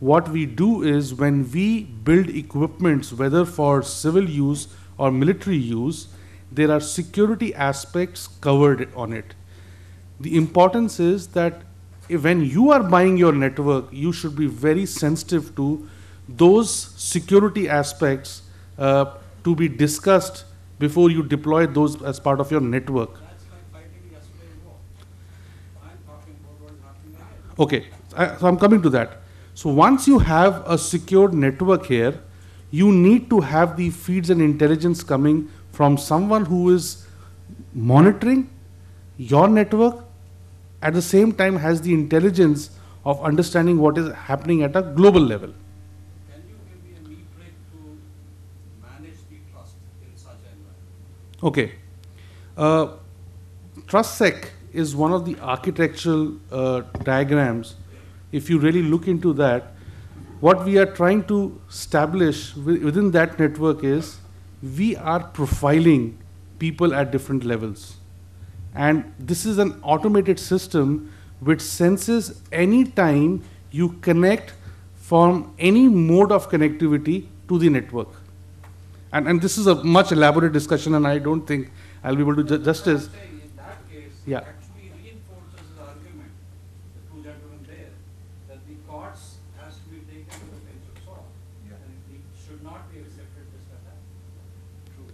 what we do is when we build equipments, whether for civil use or military use, there are security aspects covered on it. The importance is that when you are buying your network, you should be very sensitive to those security aspects to be discussed before you deploy those as part of your network. That's like fighting yesterday's war. I'm talking about what is happening now. Okay, so I'm coming to that. So once you have a secured network here, you need to have the feeds and intelligence coming from someone who is monitoring your network, at the same time has the intelligence of understanding what is happening at a global level. Can you give me a metric to manage the trust in such an environment? Okay. TrustSec is one of the architectural diagrams. If you really look into that, what we are trying to establish within that network is we are profiling people at different levels. And this is an automated system which senses any time you connect from any mode of connectivity to the network. And this is a much elaborate discussion, and I don't think I'll be able to justice. In that case, Yeah. it actually reinforces the argument, the two gentlemen there, that the courts has to be taken to the bench of salt. And it should not be accepted this that. True.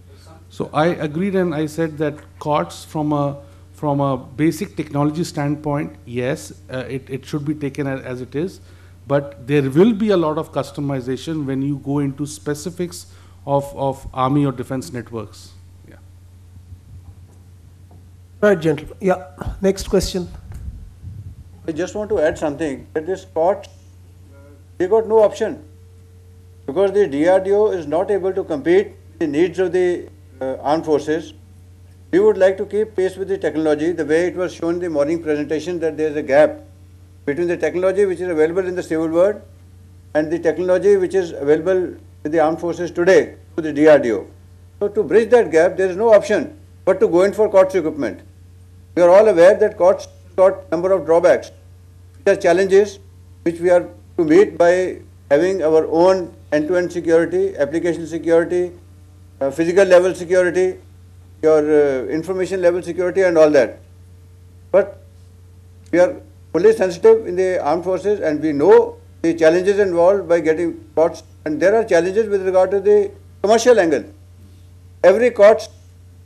So I agreed, and I said that courts from a basic technology standpoint, yes, it should be taken as it is, but there will be a lot of customization when you go into specifics of army or defense networks. Yeah. Right, gentlemen. Yeah, next question. I just want to add something, that this court, they got no option, because the DRDO is not able to compete with the needs of the armed forces. We would like to keep pace with the technology, the way it was shown in the morning presentation, that there is a gap between the technology which is available in the civil world and the technology which is available with the armed forces today to the DRDO. So to bridge that gap, there is no option but to go in for COTS equipment. We are all aware that COTS got number of drawbacks. There are challenges which we are to meet by having our own end-to-end security, application security, physical level security, your information level security and all that. But we are fully sensitive in the armed forces, and we know the challenges involved by getting COTS, and there are challenges with regard to the commercial angle. Every COTS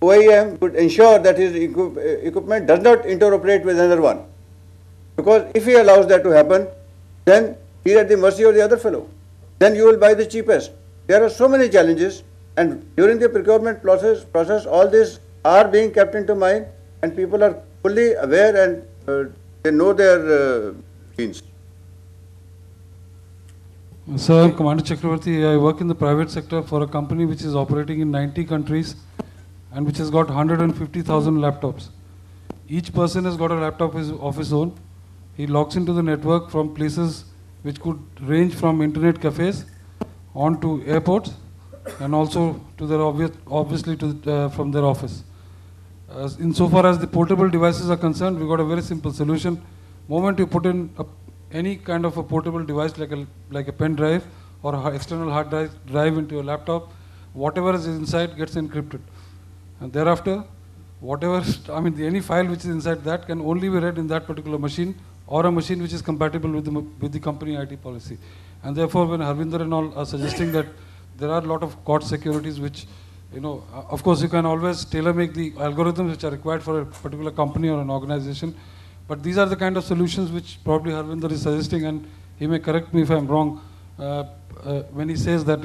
OEM would ensure that his equipment does not interoperate with another one, because if he allows that to happen, then he is at the mercy of the other fellow. Then you will buy the cheapest. There are so many challenges, and during the procurement process all these are being kept into mind, and people are fully aware, and they know their means. Sir, I'm Commander Chakravarti. I work in the private sector for a company which is operating in 90 countries and which has got 150,000 laptops. Each person has got a laptop of his own. He logs into the network from places which could range from internet cafes on to airports, and also to their obviously to from their office. Insofar as the portable devices are concerned, we got a very simple solution. Moment you put in any kind of a portable device like a pen drive or a external hard drive into a laptop, whatever is inside gets encrypted, and thereafter whatever any file which is inside that can only be read in that particular machine, or a machine which is compatible with the company IT policy. And therefore, when Harvinder and all are suggesting that there are a lot of COTS securities which, of course you can always tailor-make the algorithms which are required for a particular company or an organization, but these are the kind of solutions which probably Harvinder is suggesting, and he may correct me if I am wrong, when he says that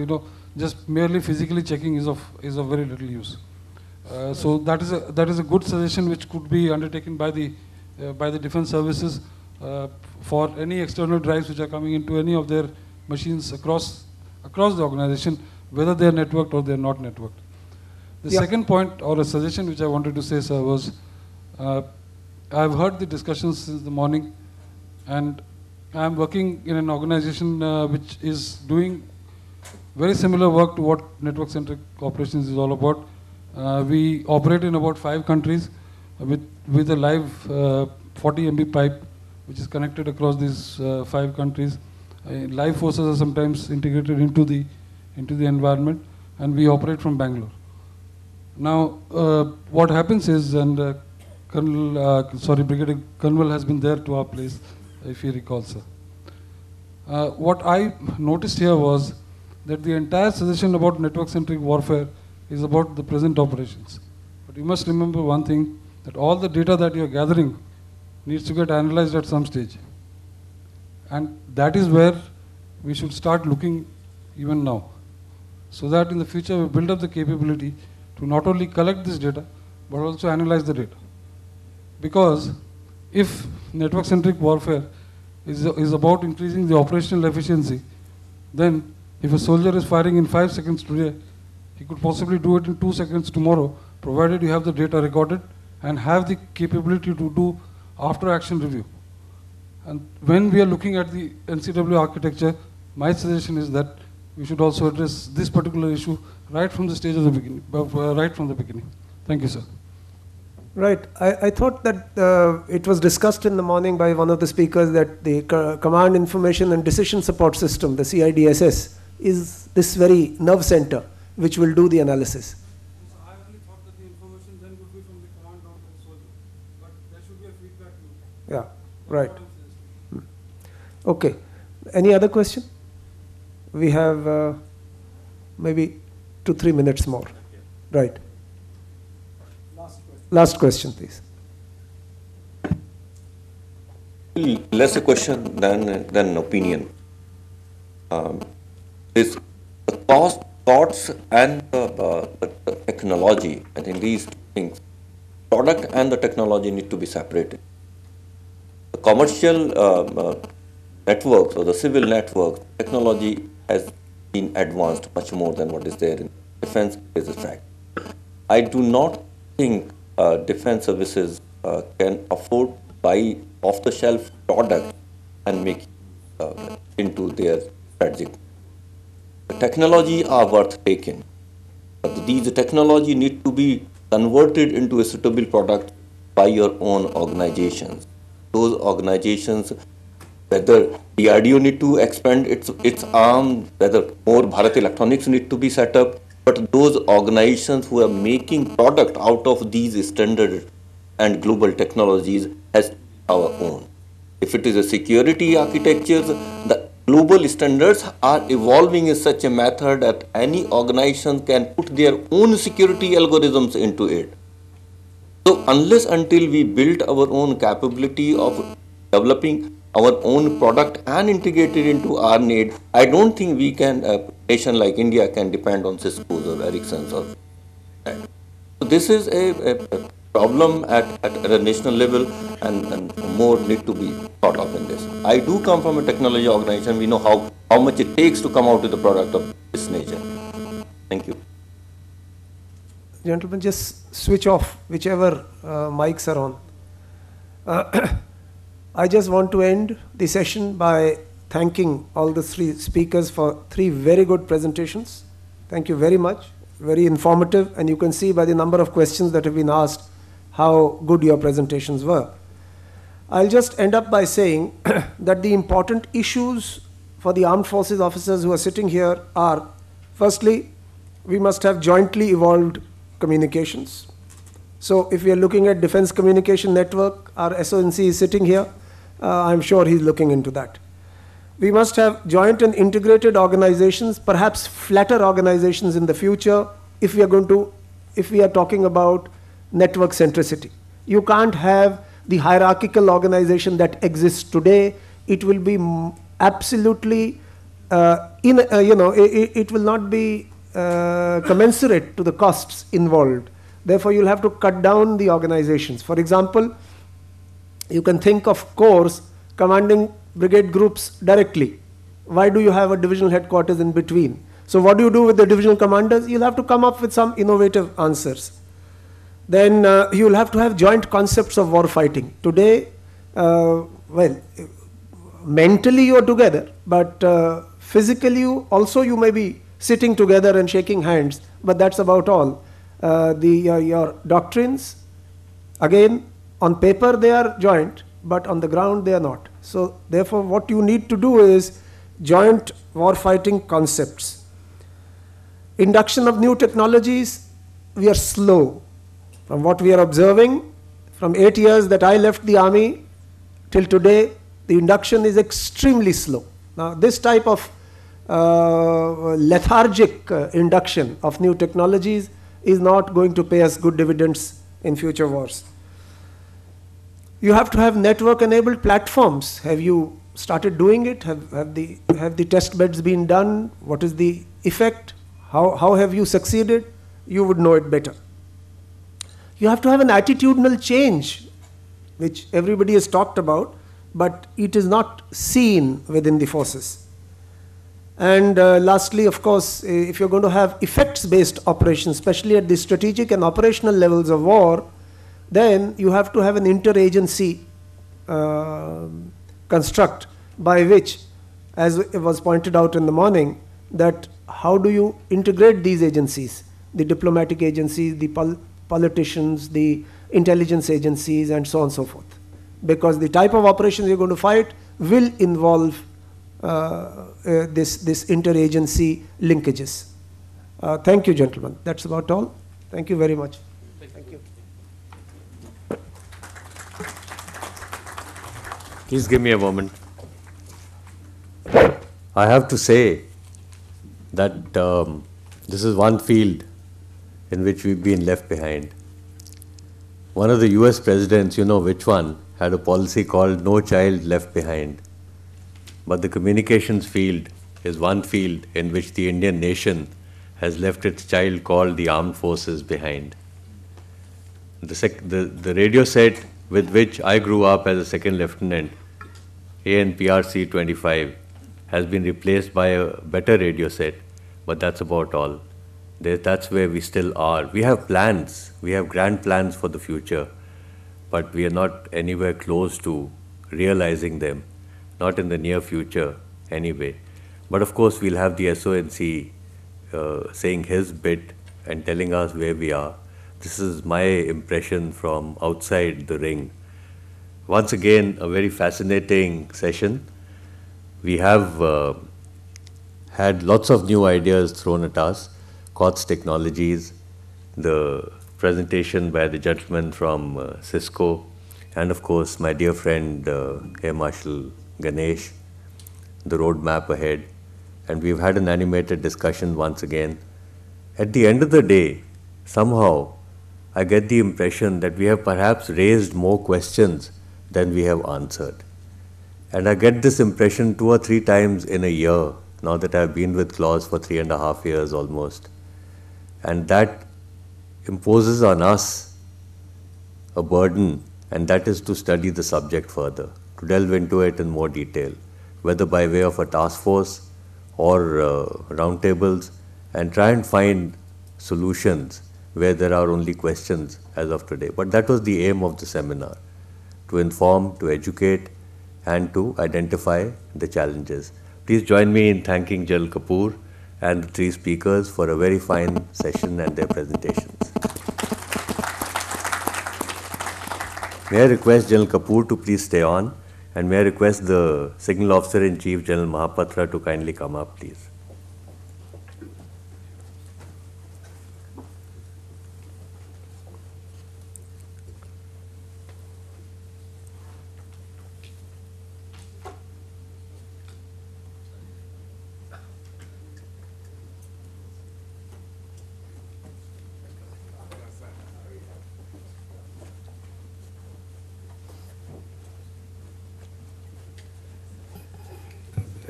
just merely physically checking is of very little use. So that is a good suggestion which could be undertaken by the defense services for any external drives which are coming into any of their machines across the organization, whether they are networked or they are not networked. The second point or a suggestion which I wanted to say, sir, was I have heard the discussions since the morning, and I am working in an organization which is doing very similar work to what network-centric operations is all about. We operate in about 5 countries with a live 40 MB pipe which is connected across these 5 countries. Live forces are sometimes integrated into the environment, and we operate from Bangalore. Now, what happens is, and Brigadier Colonel has been there to our place, if you recall, sir. What I noticed here was that the entire suggestion about network-centric warfare is about the present operations. But you must remember one thing, that all the data that you are gathering needs to get analyzed at some stage. And that is where we should start looking even now, so that in the future we build up the capability to not only collect this data, but also analyze the data. Because if network-centric warfare is about increasing the operational efficiency, then if a soldier is firing in 5 seconds today, he could possibly do it in 2 seconds tomorrow, provided you have the data recorded and have the capability to do after-action review. And when we are looking at the NCW architecture, my suggestion is that we should also address this particular issue right from the stage of the beginning, right from the beginning. Thank you, sir. Right. I thought that it was discussed in the morning by one of the speakers that the Command Information and Decision Support System, the CIDSS, is this very nerve center which will do the analysis. So I only thought that the information then would be from the command down to the soldier, but there should be a feedback loop. Yeah, right. Okay. Any other question? We have maybe 2-3 minutes more. Right. Last question, please. Less a question than an opinion. This thoughts and the technology, I think these things, product and the technology need to be separated. The commercial networks or the civil networks, technology has been advanced much more than what is there in defense, is a fact. I do not think defense services can afford to buy off-the-shelf product and make into their strategic. The technology are worth taking. But these technology need to be converted into a suitable product by your own organizations. Those organizations, whether DRDO need to expand its arm, whether more Bharat Electronics need to be set up, but those organizations who are making product out of these standard and global technologies has our own. If it is a security architecture, the global standards are evolving in such a method that any organization can put their own security algorithms into it. So unless until we build our own capability of developing our own product and integrate it into our need, I don't think we can, a nation like India can depend on Cisco's or Ericsson's or that. So this is a problem at a national level, and more need to be thought of in this. I do come from a technology organization. We know how much it takes to come out with a product of this nature. Thank you. Gentlemen, just switch off whichever mics are on. I just want to end the session by thanking all the 3 speakers for 3 very good presentations. Thank you very much. Very informative, and you can see by the number of questions that have been asked how good your presentations were. I'll just end up by saying that the important issues for the armed forces officers who are sitting here are, firstly, we must have jointly evolved communications. So if we are looking at Defense Communication Network, our SONC is sitting here. I'm sure he's looking into that. We must have joint and integrated organizations, perhaps flatter organizations in the future, if we are talking about network centricity. You can't have the hierarchical organization that exists today. It will be absolutely, it will not be commensurate to the costs involved. Therefore, you'll have to cut down the organizations. For example, you can think of corps commanding brigade groups directly. Why do you have a divisional headquarters in between? So what do you do with the divisional commanders? You'll have to come up with some innovative answers. Then you'll have to have joint concepts of war fighting. Today, mentally you are together, but physically you may be sitting together and shaking hands, but that's about all. Your doctrines, again, on paper they are joint, but on the ground they are not. So therefore what you need to do is joint warfighting concepts. Induction of new technologies, we are slow. From what we are observing, from 8 years that I left the army till today, the induction is extremely slow. Now, this type of lethargic induction of new technologies is not going to pay us good dividends in future wars. You have to have network-enabled platforms. Have you started doing it? Have the test beds been done? What is the effect? How have you succeeded? You would know it better. You have to have an attitudinal change, which everybody has talked about, but it is not seen within the forces. And lastly, of course, if you're going to have effects-based operations, especially at the strategic and operational levels of war, then you have to have an interagency construct by which, as it was pointed out in the morning, that how do you integrate these agencies, the diplomatic agencies, the politicians, the intelligence agencies, and so on and so forth. Because the type of operations you're going to fight will involve this interagency linkages. Thank you, gentlemen. That's about all. Thank you very much. Thank you. Please give me a moment. I have to say that this is one field in which we've been left behind. One of the US presidents, you know which one, had a policy called No Child Left Behind. But the communications field is one field in which the Indian nation has left its child called the armed forces behind. The radio set with which I grew up as a second lieutenant, ANPRC 25, has been replaced by a better radio set, but that's about all. That's where we still are. We have plans, we have grand plans for the future, but we are not anywhere close to realizing them, not in the near future anyway. But of course, we'll have the SONC saying his bit and telling us where we are. This is my impression from outside the ring. Once again, a very fascinating session. We have had lots of new ideas thrown at us. COTS Technologies, the presentation by the gentleman from Cisco, and of course my dear friend Air Marshal Ganesh, the roadmap ahead. And we've had an animated discussion once again. At the end of the day, somehow I get the impression that we have perhaps raised more questions than we have answered. And I get this impression 2 or 3 times in a year, now that I've been with Claus for 3.5 years almost. And that imposes on us a burden, and that is to study the subject further, to delve into it in more detail, whether by way of a task force or roundtables, and try and find solutions where there are only questions as of today. But that was the aim of the seminar, to inform, to educate, and to identify the challenges. Please join me in thanking General Kapoor and the 3 speakers for a very fine session and their presentations. May I request General Kapoor to please stay on, and may I request the Signal Officer-in-Chief, General Mahapatra, to kindly come up, please.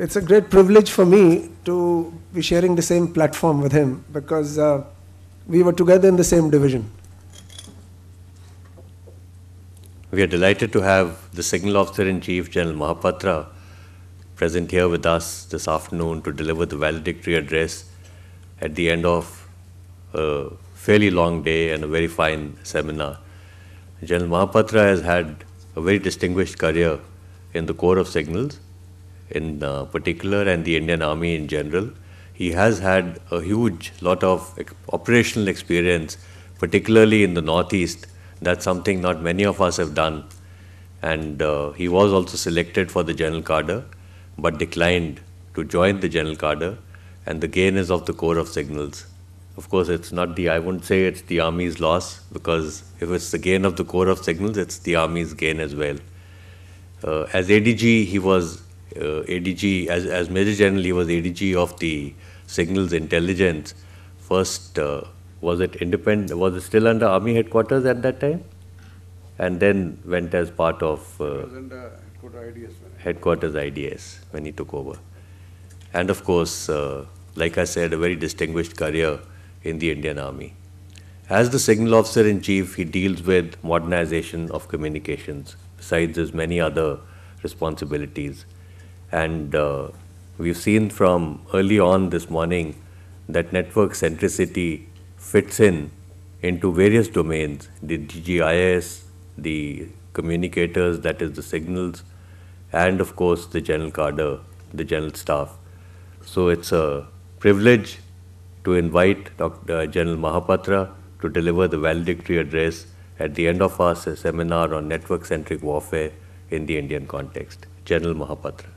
It's a great privilege for me to be sharing the same platform with him, because we were together in the same division. We are delighted to have the Signal Officer-in-Chief, General Mahapatra, present here with us this afternoon to deliver the valedictory address at the end of a fairly long day and a very fine seminar. General Mahapatra has had a very distinguished career in the Corps of Signals in particular, and the Indian Army in general. He has had a huge lot of operational experience, particularly in the Northeast. That's something not many of us have done. And he was also selected for the general cadre, but declined to join the general cadre, and the gain is of the Corps of Signals. Of course, it's not the, I wouldn't say it's the Army's loss, because if it's the gain of the Corps of Signals, it's the Army's gain as well. As ADG, he was ADG, as Major General, he was ADG of the Signals Intelligence. First, was it independent, was it still under Army headquarters at that time? And then went as part of headquarters IDS when he took over. And of course, like I said, a very distinguished career in the Indian Army. As the Signal Officer-in-Chief, he deals with modernization of communications, besides his many other responsibilities. And we've seen from early on this morning that network centricity fits into various domains, the DGIS, the communicators, that is the signals, and of course the general cadre, the general staff. So it's a privilege to invite Dr. General Mahapatra to deliver the valedictory address at the end of our seminar on network-centric warfare in the Indian context. General Mahapatra.